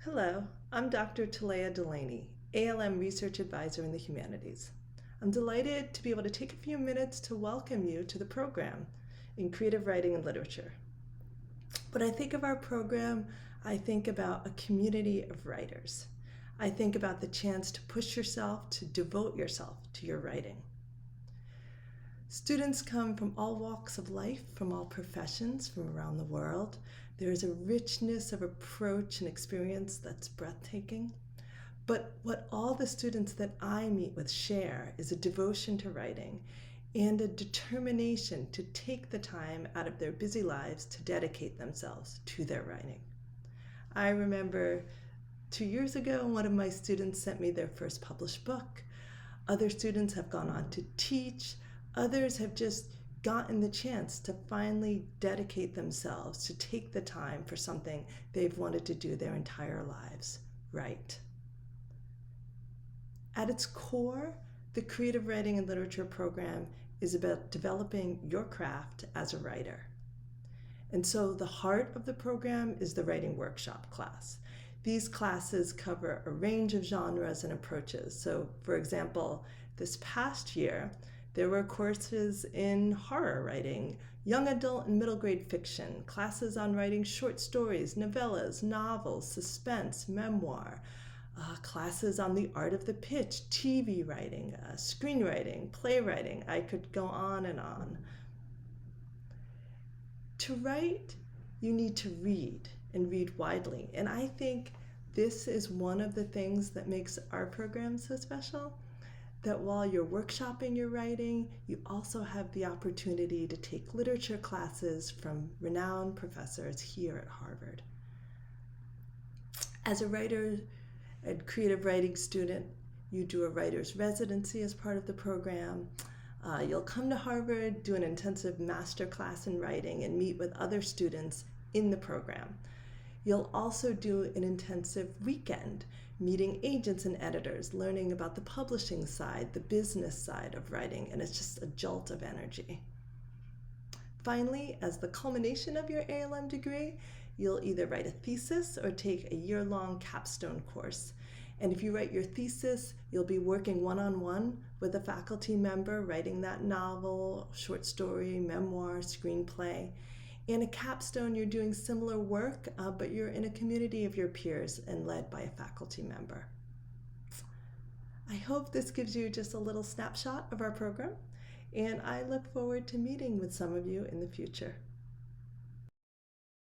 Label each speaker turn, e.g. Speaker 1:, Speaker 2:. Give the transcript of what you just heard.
Speaker 1: Hello, I'm Dr. Talea Delaney, ALM Research Advisor in the Humanities. I'm delighted to be able to take a few minutes to welcome you to the program in Creative Writing and Literature. When I think of our program, I think about a community of writers. I think about the chance to push yourself, to devote yourself to your writing. Students come from all walks of life, from all professions, from around the world. There is a richness of approach and experience that's breathtaking. But what all the students that I meet with share is a devotion to writing and a determination to take the time out of their busy lives to dedicate themselves to their writing. I remember 2 years ago, one of my students sent me their first published book. Other students have gone on to teach. Others have just gotten the chance to finally dedicate themselves, to take the time for something they've wanted to do their entire lives, write. At its core, the Creative Writing and Literature program is about developing your craft as a writer. And so the heart of the program is the writing workshop class. These classes cover a range of genres and approaches. So, for example, this past year, there were courses in horror writing, young adult and middle grade fiction, classes on writing short stories, novellas, novels, suspense, memoir, classes on the art of the pitch, TV writing, screenwriting, playwriting. I could go on and on. To write, you need to read and read widely. And I think this is one of the things that makes our program so special, that while you're workshopping your writing, you also have the opportunity to take literature classes from renowned professors here at Harvard. As a writer and creative writing student, you do a writer's residency as part of the program. You'll come to Harvard, do an intensive master class in writing, and meet with other students in the program. You'll also do an intensive weekend, meeting agents and editors, learning about the publishing side, the business side of writing, and it's just a jolt of energy. Finally, as the culmination of your ALM degree, you'll either write a thesis or take a year-long Capstone course. And if you write your thesis, you'll be working one-on-one with a faculty member, writing that novel, short story, memoir, screenplay. In a capstone, you're doing similar work, but you're in a community of your peers and led by a faculty member. I hope this gives you just a little snapshot of our program, and I look forward to meeting with some of you in the future.